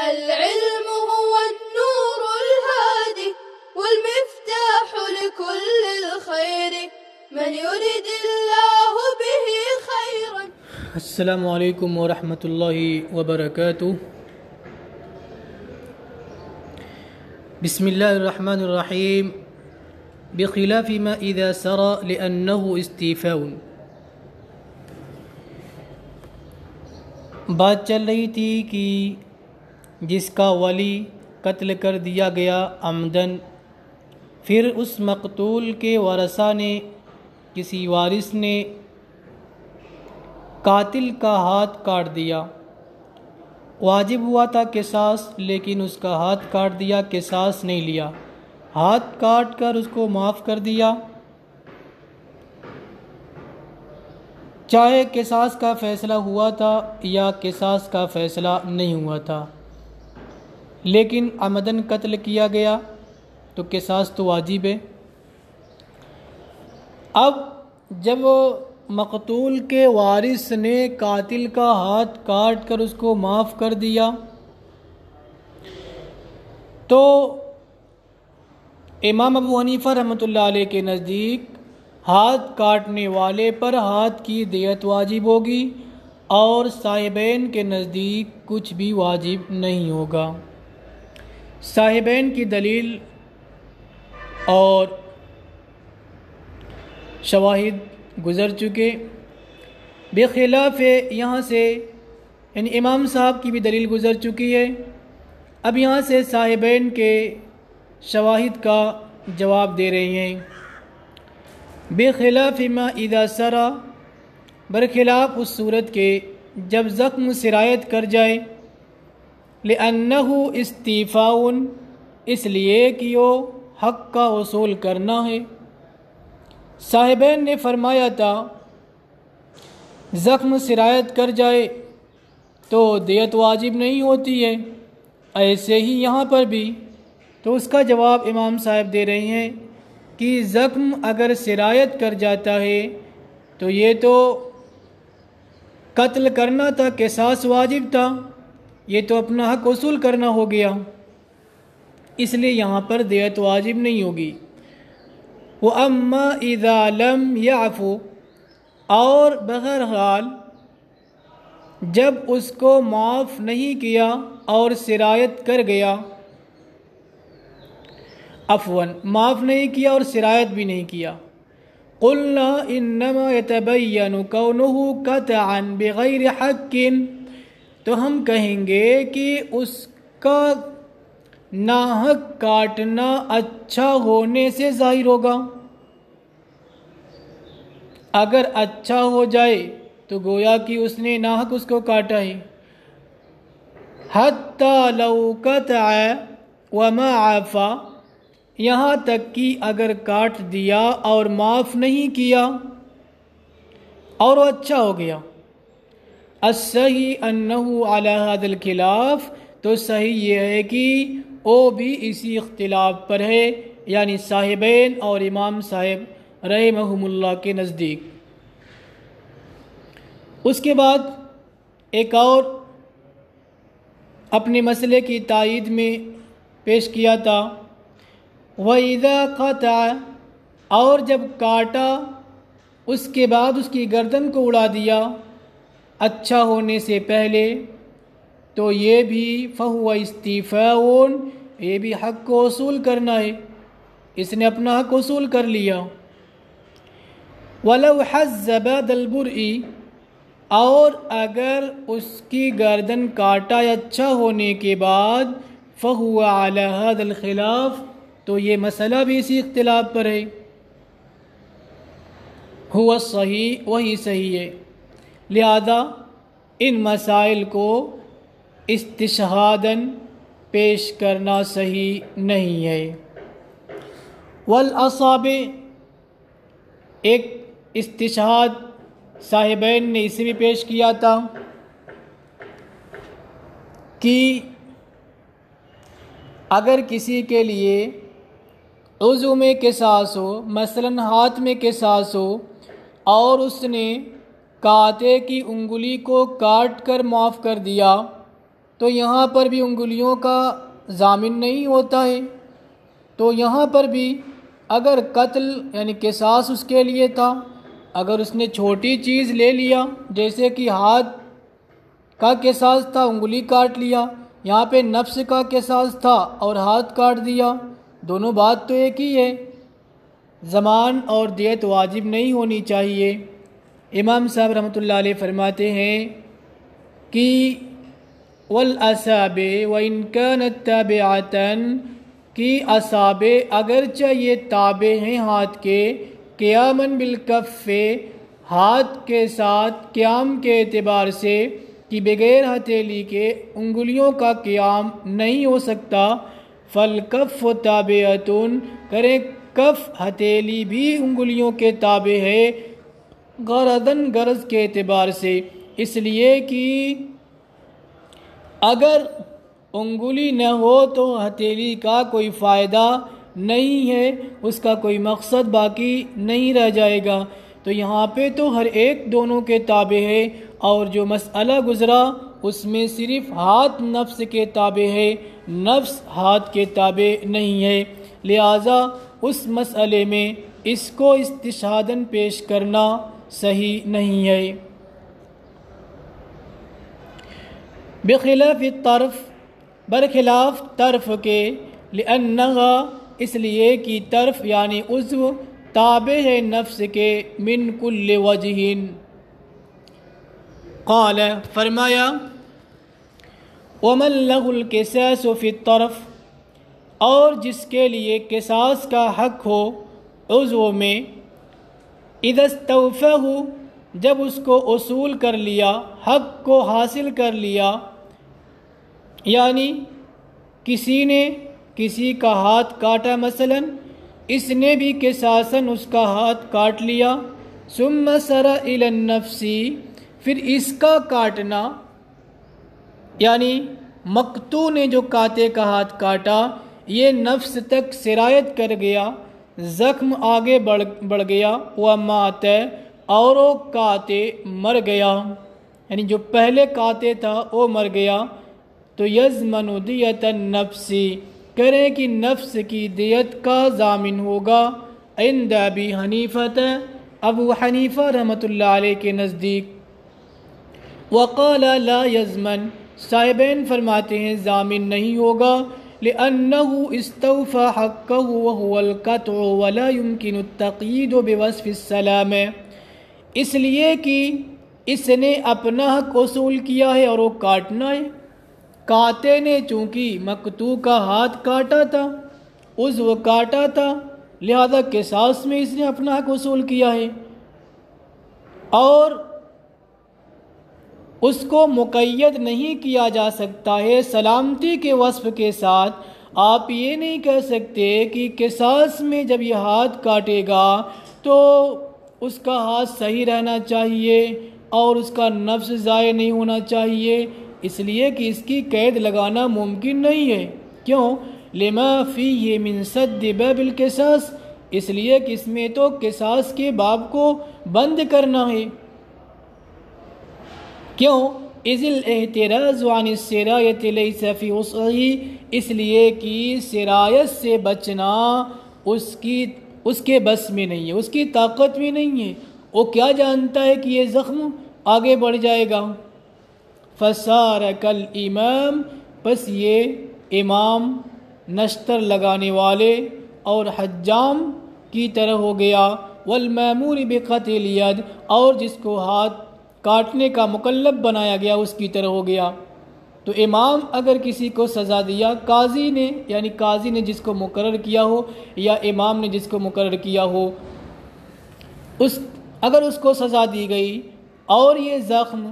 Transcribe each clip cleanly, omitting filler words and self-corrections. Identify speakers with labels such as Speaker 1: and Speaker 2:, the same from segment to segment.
Speaker 1: العلم هو النور الهادي والمفتاح لكل الخير من يريد الله به خيرا.
Speaker 2: السلام علیکم ورحمۃ اللہ وبرکاتہ. بسم اللہ الرحمن الرحیم. بخلاف ما اذا سرى لأنه استيفاء. بات چل رہی تھی کہ جس کا ولی قتل کر دیا گیا عمدن، پھر اس مقتول کے ورثہ نے، کسی وارث نے قاتل کا ہاتھ کاٹ دیا. واجب ہوا تھا قصاص، لیکن اس کا ہاتھ کاٹ دیا، قصاص نہیں لیا، ہاتھ کاٹ کر اس کو معاف کر دیا. چاہے قصاص کا فیصلہ ہوا تھا یا قصاص کا فیصلہ نہیں ہوا تھا، لیکن عمدن قتل کیا گیا تو قصاص تو واجب ہے. اب جب مقتول کے وارث نے قاتل کا ہاتھ کاٹ کر اس کو معاف کر دیا تو امام ابو حنیفہ رحمۃ اللہ علیہ کے نزدیک ہاتھ کاٹنے والے پر ہاتھ کی دیت واجب ہوگی، اور صاحبین کے نزدیک کچھ بھی واجب نہیں ہوگا. صاحبین کی دلیل اور شواہد گزر چکے. بخلاف یہاں سے یعنی امام صاحب کی بھی دلیل گزر چکی ہے. اب یہاں سے صاحبین کے شواہد کا جواب دے رہے ہیں. بخلاف ما اذا سرى، برخلاف اس صورت کے جب زخم سرایت کر جائے، لأنه استیفاء، اس لیے کہ وہ حق کا وصول کرنا ہے. صاحبین نے فرمایا تھا زخم سرایت کر جائے تو دیت واجب نہیں ہوتی ہے، ایسے ہی یہاں پر بھی. تو اس کا جواب امام صاحب دے رہے ہیں کہ زخم اگر سرایت کر جاتا ہے تو یہ تو قتل کرنا تھا، قصاص واجب تھا، یہ تو اپنا حق وصول کرنا ہو گیا، اس لیے یہاں پر دیت واجب نہیں ہوگی. وَأَمَّا إِذَا لَمْ يَعْفُ، اور بہرحال جب اس کو معاف نہیں کیا اور سرایت کر گیا، عفواً معاف نہیں کیا اور سرایت بھی نہیں کیا، قلنا انما يتبين كونه قطعا بغیر حق، تو ہم کہیں گے کہ اس کا ناحق کاٹنا اچھا ہونے سے ظاہر ہوگا. اگر اچھا ہو جائے تو گویا کہ اس نے ناحق اس کو کاٹا ہے. حتی لو قطع وما عفا، یہاں تک کہ اگر کاٹ دیا اور معاف نہیں کیا اور وہ اچھا ہو گیا. الصحیح انہ علی ھذا الخلاف، تو صحیح یہ ہے کہ وہ بھی اسی اختلاف پر ہے، یعنی صاحبین اور امام صاحب رحمہم اللہ کے نزدیک. اس کے بعد ایک اور اپنے مسئلے کی تائید میں پیش کیا تھا. وَإِذَا قَطَعَ، اور جب کاٹا اس کے بعد اس کی گردن کو اڑا دیا اچھا ہونے سے پہلے، تو یہ بھی فَهُوَ اسْتِيفَاءٌ، یہ بھی حق کو وصول کرنا ہے، اس نے اپنا حق وصول کر لیا. وَلَوْ حَزَّ بَعْدَ الْبُرْءِ، اور اگر اس کی گردن کاٹا اچھا ہونے کے بعد، فَهُوَ عَلَى هَذَا الْخِلَافِ، تو یہ مسئلہ بھی اسی اختلاف پر ہے. هو الصحیح، وہی صحیح ہے. لہذا ان مسائل کو استشہاداً پیش کرنا صحیح نہیں ہے. والاصابع، ایک استشہاد صاحبین نے اسے بھی پیش کیا تھا کہ اگر کسی کے لیے عضو میں قصاص ہو، مثلاً ہاتھ میں قصاص ہو، اور اس نے کانٹے کی انگلی کو کاٹ کر معاف کر دیا، تو یہاں پر بھی انگلیوں کا ضامن نہیں ہوتا ہے. تو یہاں پر بھی اگر قتل یعنی قصاص اس کے لیے تھا، اگر اس نے چھوٹی چیز لے لیا جیسے کہ ہاتھ کا قصاص تھا، انگلی کاٹ لیا، یہاں پہ نفس کا قصاص تھا اور ہاتھ کاٹ دیا، دونوں بات تو ایک ہی ہے. ضمان اور دیت واجب نہیں ہونی چاہیے. امام صاحب رحمۃ اللہ علیہ فرماتے ہیں کہ والأصابع وإن كانت تابعة کی اصابع اگرچہ یہ تابع ہیں ہاتھ کے، قیاماً بالکف ہاتھ کے ساتھ قیام کے اعتبار سے کہ بغیر ہتھیلی کے انگلیوں کا قیام نہیں ہو سکتا، فالکف تابعۃ کریں کف ہتھیلی بھی انگلیوں کے تابع ہے، غرضاً غرض کے اعتبار سے، اس لیے کہ اگر انگلی نہ ہو تو ہتھیلی کا کوئی فائدہ نہیں ہے، اس کا کوئی مقصد باقی نہیں رہ جائے گا. تو یہاں پہ تو ہر ایک دونوں کے تابع ہے، اور جو مسئلہ گزرا اس میں صرف ہاتھ نفس کے تابع ہے، نفس ہاتھ کے تابع نہیں ہے، لہذا اس مسئلے میں اس کو استشہاداً پیش کرنا صحیح نہیں ہے. بخلاف الطرف برخلاف طرف کے، لأنہا اس لیے کہ طرف یعنی عضو تابع ہے نفس کے، من کل وجہ. قال فرمایا ومن لہ القصاص فی الطرف، اور جس کے لیے قصاص کا حق ہو عضو میں، اذا استوفہ جب اس کو اصول کر لیا، حق کو حاصل کر لیا، یعنی کسی نے کسی کا ہاتھ کاٹا، مثلا اس نے بھی قصاصاً اس کا ہاتھ کاٹ لیا، ثم سر الی النفس پھر اس کا کاٹنا، یعنی مقتول نے جو کاتے کا ہاتھ کاٹا یہ نفس تک سرایت کر گیا، زخم آگے بڑھ گیا، ومات اور وہ کاتے مر گیا، یعنی جو پہلے کاتے تھا وہ مر گیا، تو یضمن دیت النفس کریں کہ نفس کی دیت کا ضامن ہوگا، عند ابی حنیفہ ابو حنیفہ رحمۃ اللہ علیہ کے نزدیک. وقال لا یضمن صاحبین فرماتے ہیں ضامن نہیں ہوگا، لأنہ استوفى حقہ وهو القطع ولا يمكن التقیید بوصف السلام، اس لیے کہ اس نے اپنا حق وصول کیا ہے اور وہ کاٹنا ہے. کاتے نے چونکہ مقتول کا ہاتھ کاٹا تھا، عضو کاٹا تھا، لہذا قصاص میں اس نے اپنا حق وصول کیا ہے، اور اس کو مقید نہیں کیا جا سکتا ہے سلامتی کے وصف کے ساتھ. آپ یہ نہیں کہہ سکتے کہ قصاص میں جب یہ ہاتھ کاٹے گا تو اس کا ہاتھ صحیح رہنا چاہیے اور اس کا نفس ضائع نہیں ہونا چاہیے، اس لیے کہ اس کی قید لگانا ممکن نہیں ہے. کیوں؟ لما فیہ من سد باب القصاص، اس لیے کہ اس میں تو قصاص کے باب کو بند کرنا ہے. کیوں؟ اذ الاحتراز عن السرایۃ لیس فی وسعہ، اس لیے کہ سرایت سے بچنا اس کے بس میں نہیں ہے، اس کی طاقت میں نہیں ہے. وہ کیا جانتا ہے کہ یہ زخم آگے بڑھ جائے گا. فصار کالامام، پس یہ امام نشتر لگانے والے اور حجام کی طرح ہو گیا، والمامور بقطع الید، اور جس کو ہاتھ کاٹنے کا مکلف بنایا گیا اس کی طرح ہو گیا. تو امام اگر کسی کو سزا دیا، قاضی نے یعنی قاضی نے جس کو مقرر کیا ہو یا امام نے جس کو مقرر کیا ہو، اگر اس کو سزا دی گئی اور یہ زخم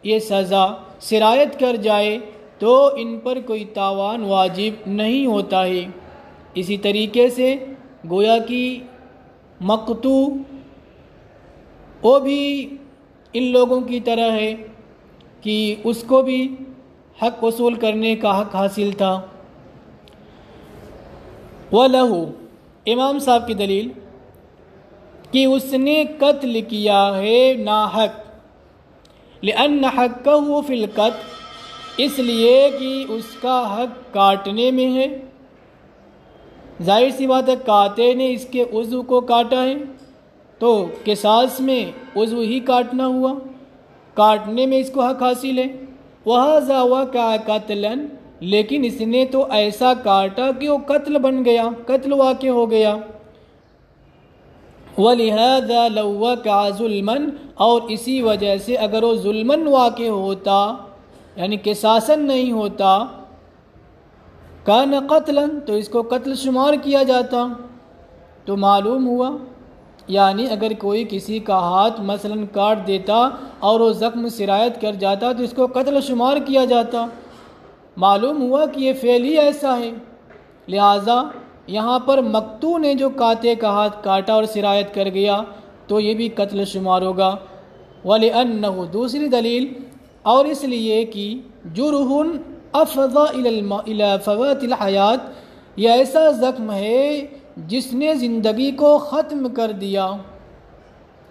Speaker 2: یہ سزا سرایت کر جائے تو ان پر کوئی تاوان واجب نہیں ہوتا ہے. اسی طریقے سے گویا کہ مقتول وہ بھی ان لوگوں کی طرح ہے کہ اس کو بھی حق وصول کرنے کا حق حاصل تھا. وَلَهُ امام صاحب کی دلیل کہ اس نے قتل کیا ہے ناحق، لأن حقہ فی القتل، اس لیے کہ اس کا حق کاٹنے میں ہے۔ ظاہر سی بات ہے قاطع نے اس کے عضو کو کاٹا ہے تو قصاص میں عضو ہی کاٹنا ہوا، کاٹنے میں اس کو حق حاصل ہے۔ وَهَذَا وَقَعَ قَتْلًا، لیکن اس نے تو ایسا کاٹا کہ وہ قتل بن گیا، قتل واقع ہو گیا۔ وَلِهَذَا لَوْ وَقَعَ ظُلْمًا، اور اسی وجہ سے اگر وہ ظلمًا واقع ہوتا یعنی قصاصاً نہیں ہوتا، کان قتلاً، تو اس کو قتل شمار کیا جاتا۔ تو معلوم ہوا یعنی اگر کوئی کسی کا ہاتھ مثلا کاٹ دیتا اور وہ زخم سرایت کر جاتا تو اس کو قتل شمار کیا جاتا۔ معلوم ہوا کہ یہ فعل ہی ایسا ہے، لہٰذا یہاں پر مقتول نے جو قاطع کا ہاتھ کاٹا اور سرایت کر گیا تو یہ بھی قتل شمار ہوگا۔ وَلِأَنَّهُ، دوسری دلیل، اور اس لیے کہ جرح افضا الی فوات الحیات، یہ ایسا زخم ہے جس نے زندگی کو ختم کر دیا،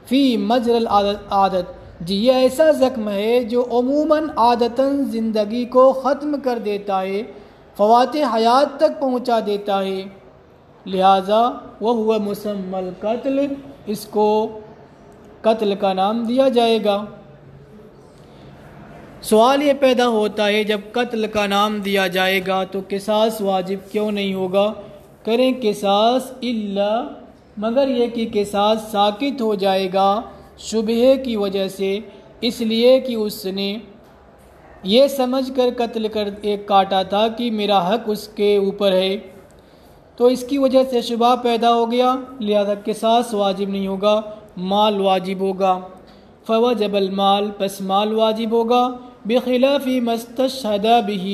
Speaker 2: فی مجرى العادت، جی یہ ایسا زخم ہے جو عموماً عادتاً زندگی کو ختم کر دیتا ہے، فوات حیات تک پہنچا دیتا ہے، لہٰذا وَهُوَ مُسَمَّى القتل، اس کو قتل کا نام دیا جائے گا۔ سوال یہ پیدا ہوتا ہے جب قتل کا نام دیا جائے گا تو قصاص واجب کیوں نہیں ہوگا؟ کریں قصاص الا، مگر یہ کہ قصاص ساقط ہو جائے گا شبہے کی وجہ سے، اس لیے کہ اس نے یہ سمجھ کر قتل کر ایک کاٹا تھا کہ میرا حق اس کے اوپر ہے، تو اس کی وجہ سے شبہ پیدا ہو گیا، لہذا قصاص واجب نہیں ہوگا، مال واجب ہوگا۔ فوجب المال، پس مال واجب ہوگا، بخلاف ما استشہد به،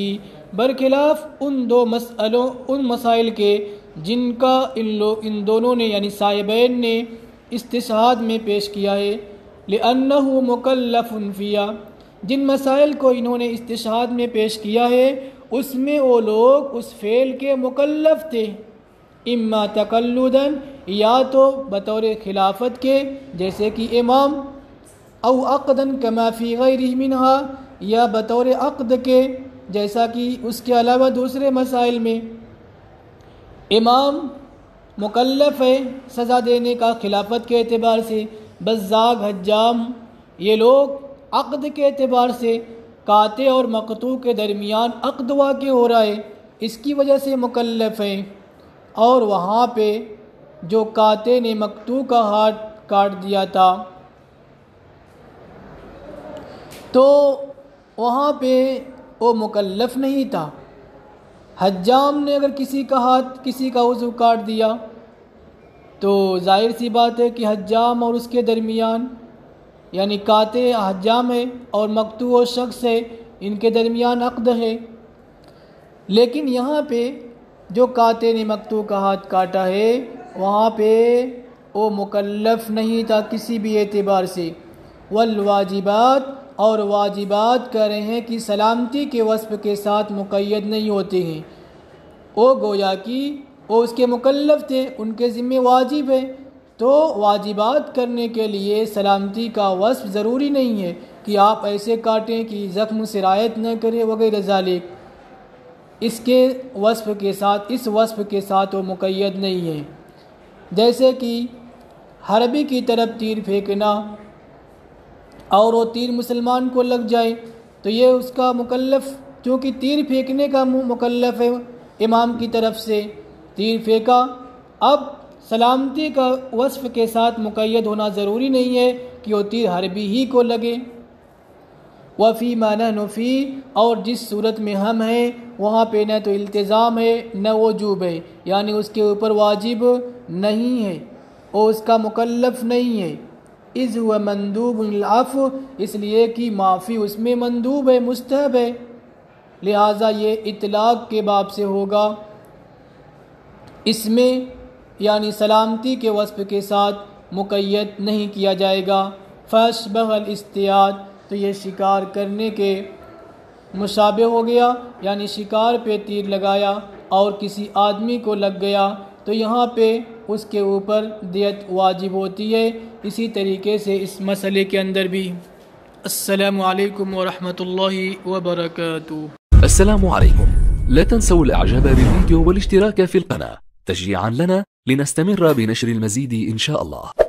Speaker 2: برخلاف ان مسائل کے جن کا ان دونوں نے یعنی صاحبین نے استشہاد میں پیش کیا ہے، لأنہ مکلف فیہا، جن مسائل کو انہوں نے استشہاد میں پیش کیا ہے اس میں وہ لوگ اس فعل کے مکلف تھے، اما تقلدا، یا تو بطور خلافت کے جیسے کہ امام، او عقدا کما فی غیرہ منہا، یا بطور عقد کے جیسا کہ اس کے علاوہ دوسرے مسائل میں۔ امام مکلف ہے سزا دینے کا خلافت کے اعتبار سے، بزاگ، حجام، یہ لوگ عقد کے اعتبار سے، قاطع اور مقطوع کے درمیان عقد واقع ہو رہا ہے اس کی وجہ سے مکلف ہیں، اور وہاں پہ جو قاطع نے مقطوع کا ہاتھ کاٹ دیا تھا تو وہاں پہ وہ مکلف نہیں تھا۔ حجام نے اگر کسی کا ہاتھ، کسی کا عضو کاٹ دیا تو ظاہر سی بات ہے کہ حجام اور اس کے درمیان یعنی قاطع حجام ہے اور مقطوع شخص ہے، ان کے درمیان عقد ہے، لیکن یہاں پہ جو قاطع نے مقطوع کا ہاتھ کاٹا ہے وہاں پہ وہ مکلف نہیں تھا کسی بھی اعتبار سے۔ والواجبات، اور واجبات کہہ رہے ہیں کہ سلامتی کے وصف کے ساتھ مقید نہیں ہوتے ہیں، وہ گویا کہ وہ اس کے مکلف تھے، ان کے ذمہ واجب ہے، تو واجبات کرنے کے لیے سلامتی کا وصف ضروری نہیں ہے کہ آپ ایسے کاٹیں کہ زخم سرایت نہ کرے وغیرہ ذالک، اس کے وصف کے ساتھ، اس وصف کے ساتھ وہ مقید نہیں ہے۔ جیسے کہ حربی کی طرف تیر پھینکنا اور وہ تیر مسلمان کو لگ جائے تو یہ اس کا مکلف، چونکہ تیر پھینکنے کا مکلف ہے، امام کی طرف سے تیر پھینکا، اب سلامتی کا وصف کے ساتھ مقید ہونا ضروری نہیں ہے کہ وہ تیر حربی ہی کو لگے۔ وفی ما نحن فی، اور جس صورت میں ہم ہیں وہاں پہ نہ تو التزام ہے نہ وجوب ہے، یعنی اس کے اوپر واجب نہیں ہے، وہ اس کا مکلف نہیں ہے، اذ هو مندوب العفو، اس لیے کہ معافی اس میں مندوب ہے، مستحب ہے، لہٰذا یہ اطلاق کے باب سے ہوگا، اس میں یعنی سلامتی کے وصف کے ساتھ مقید نہیں کیا جائے گا۔ فاشبہ الاصطیاد، تو یہ شکار کرنے کے مشابہ ہو گیا، یعنی شکار پہ تیر لگایا اور کسی آدمی کو لگ گیا تو یہاں پہ اس کے اوپر دیت واجب ہوتی ہے، اسی طریقے سے اس مسئلے کے اندر بھی السلام علیکم ورحمۃ اللہ وبرکاتہ.
Speaker 3: السلام عليكم. لا تنسوا الإعجاب بالفيديو والاشتراك في القناة تشجيعا لنا لنستمر بنشر المزيد إن شاء الله.